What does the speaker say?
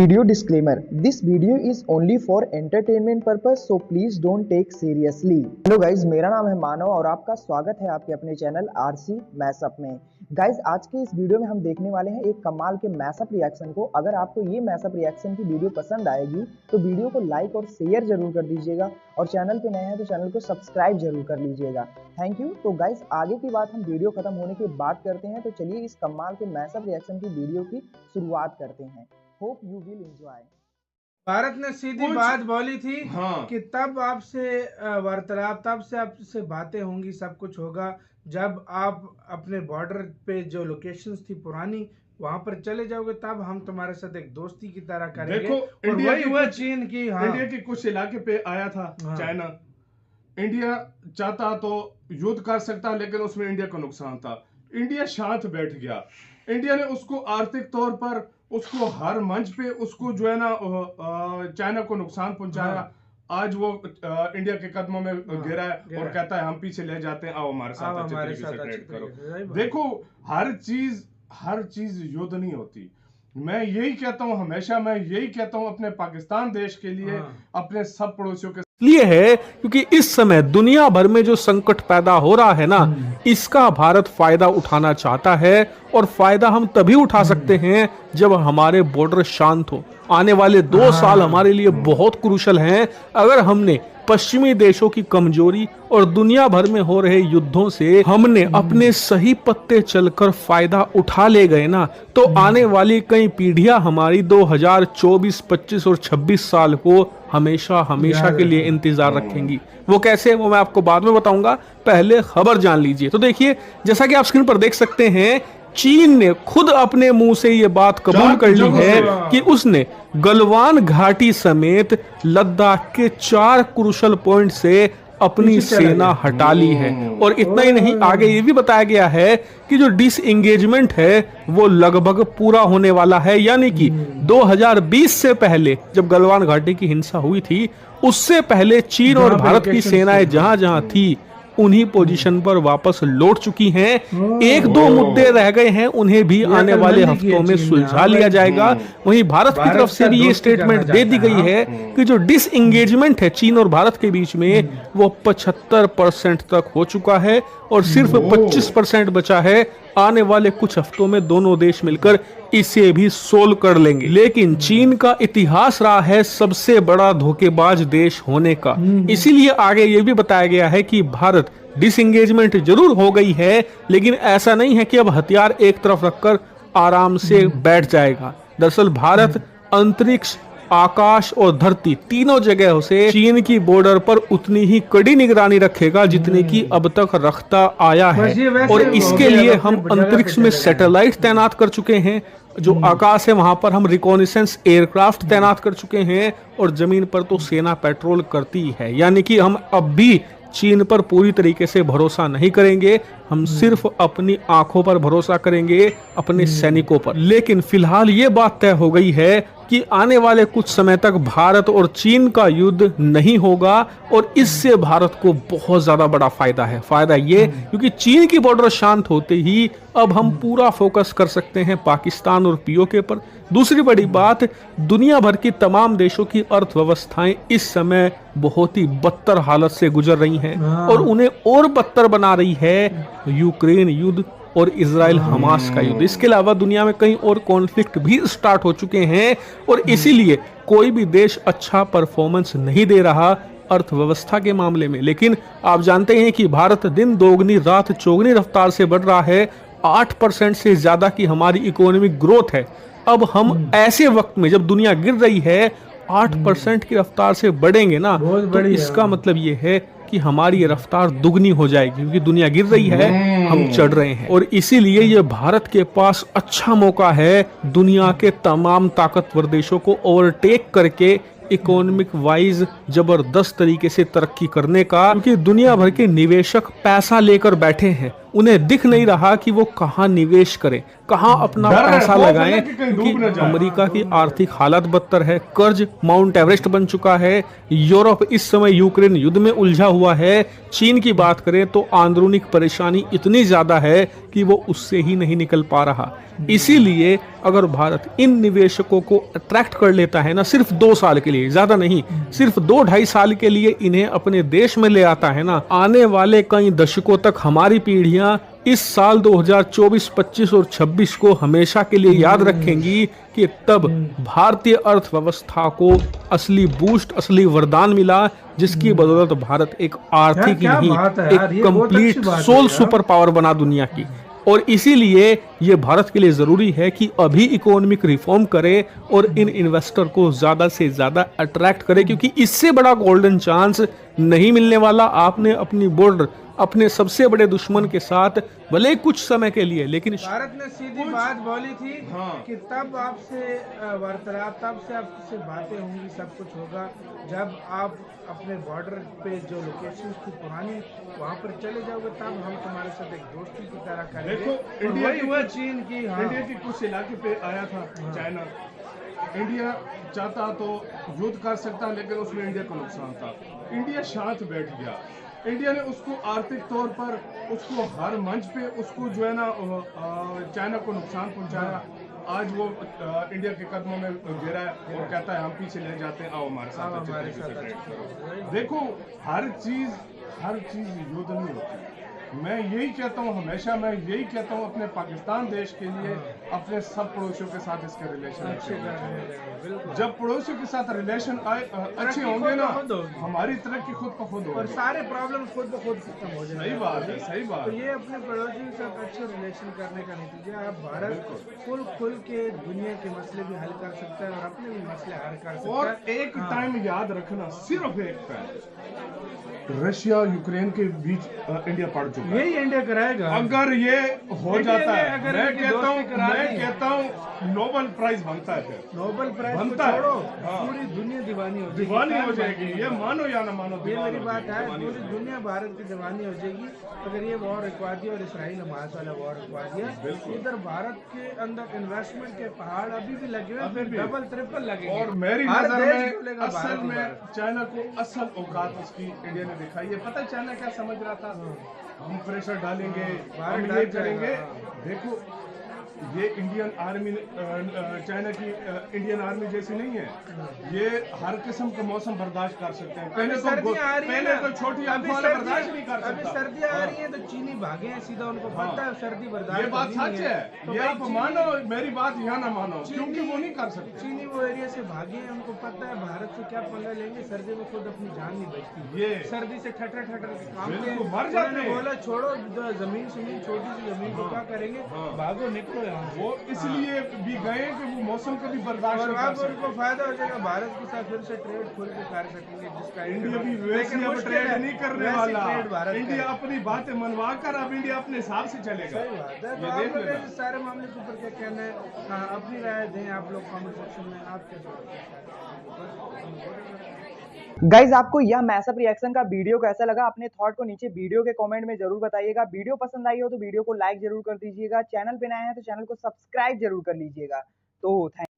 Video disclaimer: This video is only for entertainment purpose, so please don't take seriously. Hello guys, मेरा नाम है मानव और आपका स्वागत है आपके अपने चैनल आरसी मैशअप में। गाइज, आज के इस वीडियो में हम देखने वाले हैं एक कमाल के मैशअप रिएक्शन को। अगर आपको ये मैशअप रिएक्शन की वीडियो पसंद आएगी तो वीडियो को लाइक और शेयर जरूर कर दीजिएगा और चैनल पे नए हैं तो चैनल को सब्सक्राइब जरूर कर लीजिएगा। Thank you. तो गाइज, आगे की बात हम वीडियो खत्म होने के बाद करते हैं, तो चलिए इस कमाल के मैशअप रिएक्शन की वीडियो की शुरुआत करते हैं। Hope you will enjoy. Bharat ने सीधी बात बोली थी कि तब आपसे वार्तालाप, तब से आपसे बातें होंगी, सब कुछ होगा जब आप अपने बॉर्डर पे जो लोकेशंस थी पुरानी वहां पर चले जाओगे, तब हम तुम्हारे साथ एक दोस्ती की तरह करेंगे। देखो, और इंडिया वही हुआ चीन की। इंडिया के कुछ इलाके पे आया था चाइना। इंडिया चाहता तो युद्ध कर सकता, लेकिन उसमें इंडिया को नुकसान था। इंडिया शांत बैठ गया। इंडिया ने उसको आर्थिक तौर पर, उसको हर मंच पे उसको जो है ना चाइना को नुकसान पहुंचाया। आज वो इंडिया के कदमों में गिरा है और कहता है हम पीछे ले जाते हैं, आओ हमारे साथ अच्छे तरीके से ट्रेड करो। देखो, हर चीज युद्ध नहीं होती। मैं यही कहता हूँ, हमेशा मैं यही कहता हूँ अपने पाकिस्तान देश के लिए, अपने सब पड़ोसियों के लिए है क्योंकि इस समय दुनिया भर में जो संकट पैदा हो रहा है ना, इसका भारत फायदा उठाना चाहता है। और फायदा हम तभी उठा सकते हैं जब हमारे बॉर्डर शांत हो। आने वाले 2 साल हमारे लिए बहुत क्रूशल हैं। अगर हमने पश्चिमी देशों की कमजोरी और दुनिया भर में हो रहे युद्धों से हमने अपने सही पत्ते चलकर फायदा उठा ले गए ना, तो आने वाली कई पीढ़ियां हमारी 2024, 25 और 26 साल को हमेशा के लिए इंतजार रखेंगी। वो कैसे, वो मैं आपको बाद में बताऊंगा। पहले खबर जान लीजिए। तो देखिए, जैसा कि आप स्क्रीन पर देख सकते हैं, चीन ने खुद अपने मुंह से ये बात कबूल कर ली है कि उसने गलवान घाटी समेत लद्दाख के 4 क्रूशल पॉइंट से अपनी सेना हटा ली है। और इतना ही नहीं, आगे ये भी बताया गया है कि जो डिसएंगेजमेंट है वो लगभग पूरा होने वाला है। यानी कि 2020 से पहले जब गलवान घाटी की हिंसा हुई थी, उससे पहले चीन और भारत की सेनाएं जहां थी उन्हीं पोजीशन पर वापस लौट चुकी हैं। 1-2 मुद्दे रह गए हैं, उन्हें भी आने वाले हफ्तों में सुलझा लिया जाएगा। वहीं भारत की तरफ से भी ये स्टेटमेंट दे दी गई है कि जो डिसएंगेजमेंट है चीन और भारत के बीच में, वो 75% तक हो चुका है और सिर्फ 25% बचा है। आने वाले कुछ हफ्तों में दोनों देश मिलकर इसे भी सोल्व कर लेंगे। लेकिन चीन का इतिहास रहा है सबसे बड़ा धोखेबाज देश होने का। इसीलिए आगे ये भी बताया गया है कि भारत डिसएंगेजमेंट जरूर हो गई है, लेकिन ऐसा नहीं है कि अब हथियार एक तरफ रखकर आराम से बैठ जाएगा। दरअसल भारत अंतरिक्ष, आकाश और धरती तीनों जगहों से चीन की बॉर्डर पर उतनी ही कड़ी निगरानी रखेगा जितनी की अब तक रखता आया है। और इसके लिए हम अंतरिक्ष में सैटेलाइट तैनात कर चुके हैं। जो आकाश है वहां पर हम रिकॉनिसेंस एयरक्राफ्ट तैनात कर चुके हैं और जमीन पर तो सेना पेट्रोल करती है। यानी कि हम अब भी चीन पर पूरी तरीके से भरोसा नहीं करेंगे, हम सिर्फ अपनी आंखों पर भरोसा करेंगे, अपने सैनिकों पर। लेकिन फिलहाल ये बात तय हो गई है कि आने वाले कुछ समय तक भारत और चीन का युद्ध नहीं होगा और इससे भारत को बहुत ज्यादा बड़ा फायदा है। फायदा ये क्योंकि चीन की बॉर्डर शांत होते ही अब हम पूरा फोकस कर सकते हैं पाकिस्तान और पीओके पर। दूसरी बड़ी बात, दुनिया भर की तमाम देशों की अर्थव्यवस्थाएं इस समय बहुत ही बदतर हालत से गुजर रही हैं और उन्हें और बदतर बना रही है यूक्रेन युद्ध और इजराइल हमास का युद्ध। इसके अलावा दुनिया में कई और कॉन्फ्लिक्ट भी स्टार्ट हो चुके हैं और इसीलिए कोई भी देश अच्छा परफॉर्मेंस नहीं दे रहा अर्थव्यवस्था के मामले में। लेकिन आप जानते हैं कि भारत दिन दोगुनी रात चौगुनी रफ्तार से बढ़ रहा है। 8% से ज्यादा की हमारी इकोनॉमिक ग्रोथ है। अब हम ऐसे वक्त में जब दुनिया गिर रही है 8% की रफ्तार से बढ़ेंगे ना, तो इसका मतलब ये है कि हमारी ये रफ्तार दुगनी हो जाएगी क्योंकि दुनिया गिर रही है, हम चढ़ रहे हैं। और इसीलिए ये भारत के पास अच्छा मौका है दुनिया के तमाम ताकतवर देशों को ओवरटेक करके इकोनॉमिक वाइज जबरदस्त तरीके से तरक्की करने का, क्योंकि दुनिया भर के निवेशक पैसा लेकर बैठे हैं। उन्हें दिख नहीं रहा कि वो कहाँ निवेश करें, कहाँ अपना पैसा लगाएं, क्योंकि अमेरिका की आर्थिक हालत बदतर है, कर्ज माउंट एवरेस्ट बन चुका है, यूरोप इस समय यूक्रेन युद्ध में उलझा हुआ है, चीन की बात करें तो आंदरूनिक परेशानी इतनी ज्यादा है कि वो उससे ही नहीं निकल पा रहा। इसीलिए अगर भारत इन निवेशकों को अट्रैक्ट कर लेता है ना, सिर्फ 2 साल के लिए, ज्यादा नहीं, सिर्फ 2-2.5 साल के लिए इन्हें अपने देश में ले आता है ना, आने वाले कई दशकों तक हमारी पीढ़ियां इस साल 2024, 25 और 26 को हमेशा के लिए याद रखेंगी कि तब भारतीय अर्थव्यवस्था को असली बूस्ट, असली वरदान मिला, जिसकी बदौलत भारत एक आर्थिक ही नहीं, एक कंप्लीट सोल सुपर पावर बना दुनिया की। और इसीलिए ये भारत के लिए जरूरी है कि अभी इकोनॉमिक रिफॉर्म करे और इन इन्वेस्टर को ज्यादा से ज्यादा अट्रैक्ट करे, क्योंकि इससे बड़ा गोल्डन चांस नहीं मिलने वाला। आपने अपनी बॉर्डर अपने सबसे बड़े दुश्मन के साथ भले कुछ समय के लिए, लेकिन भारत ने सीधी बात बोली थी कि तब आपसे वार्तालाप, तब से आपसे बातें होंगी, सब कुछ होगा जब आप अपने बॉर्डर पे जो लोकेशन थी पुरानी वहाँ पर चले जाओगे, तब हम तुम्हारे साथ एक दोस्ती की तरह करेंगे। देखो चीन की इंडिया की कुछ इलाके पे आया था चाइना। इंडिया चाहता तो युद्ध कर सकता, लेकिन उसमें इंडिया को नुकसान था। इंडिया शांत बैठ गया। इंडिया ने उसको आर्थिक तौर पर, उसको हर मंच पे उसको जो है ना चाइना को नुकसान पहुंचाया। आज वो इंडिया के कदमों में गिरा है और कहता है हम पीछे ले जाते हैं, आओ हमारे साथ। देखो हर चीज युद्ध नहीं होती। मैं यही कहता हूँ, हमेशा मैं यही कहता हूँ अपने पाकिस्तान देश के लिए, अपने सब पड़ोसियों के साथ इसके रिलेशन अच्छे करने। जब पड़ोसियों के साथ रिलेशन अच्छे होंगे ना, हमारी तरक्की खुद ब खुद होगी और सारे प्रॉब्लम खुद ब खुद खत्म हो जाएंगे। सही बात है, सही बात। तो ये अपने पड़ोसियों के साथ अच्छे रिलेशन करने का नतीजा। अब भारत खुल के दुनिया के मसले भी हल कर सकता है और अपने भी मसले हल कर सकता है। और एक टाइम याद रखना, सिर्फ एक टाइम, रशिया यूक्रेन के बीच इंडिया पड़ चुका है। यही इंडिया कराएगा अगर ये हो जाता है। मैं कहता हूँ नोबेल प्राइज बनता है। नोबेल प्राइज बनता है, पूरी दुनिया दीवानी हो जाएगी। ये मानो या ना मानो, ये मेरी बात है, पूरी दुनिया भारत की दीवानी हो जाएगी अगर ये वॉर रुकवा दिया और इसराइल हमास वाला वॉर रुकवा दिया। इधर भारत के अंदर इन्वेस्टमेंट के पहाड़ अभी भी लगे हुए, फिर डबल ट्रिपल लगेंगे। और मेरी नजर में असल में चाइना को असल औकात उसकी इंडिया ने दिखाई है। पता है चाइना क्या समझ रहा था, हम प्रेशर डालेंगे, हम ये करेंगे। देखो ये इंडियन आर्मी, चाइना की इंडियन आर्मी जैसी नहीं है। ये हर किस्म का मौसम बर्दाश्त कर सकते हैं। पहले तो छोटी आंखों वाले बर्दाश्त नहीं कर सकता। अभी सर्दियां आ रही है तो चीनी भागे हैं सीधा, उनको पता है सर्दी बर्दाश्त। ये बात सच है, ये आप मानो मेरी बात या ना मानो, क्योंकि वो नहीं कर सकते। चीनी वो एरिया से भागे हैं, उनको पता है भारत से क्या पंगा लेंगे, सर्दी में खुद अपनी जान नहीं बचती। ये सर्दी से ठटर काम मर जाते हैं। बोला छोड़ो जमीन छोटी सी जमीन को क्या करेंगे, भागो निकलो। वो इसलिए भी गए कि वो मौसम का भी बर्दाश्त नहीं कर सकते। उनको फायदा हो जाएगा, भारत के साथ फिर से ट्रेड खुल के कर सकेंगे, जिसका इंडिया भी वैसे अब ट्रेड नहीं करने वाला। इंडिया अपनी बातें मनवा कर अब इंडिया अपने हिसाब से चलेगा। सही बात है। तो आप लोग सारे मामले के ऊपर क्या कहना है, अपनी राय दें आप लोग कमेंट सेक्शन में। आप क्या गाइज आपको यह मैसअप रिएक्शन का वीडियो कैसा लगा, अपने थॉट को नीचे वीडियो के कमेंट में जरूर बताइएगा। वीडियो पसंद आई हो तो वीडियो को लाइक जरूर कर दीजिएगा। चैनल पे नए हैं तो चैनल को सब्सक्राइब जरूर कर लीजिएगा। तो थैंक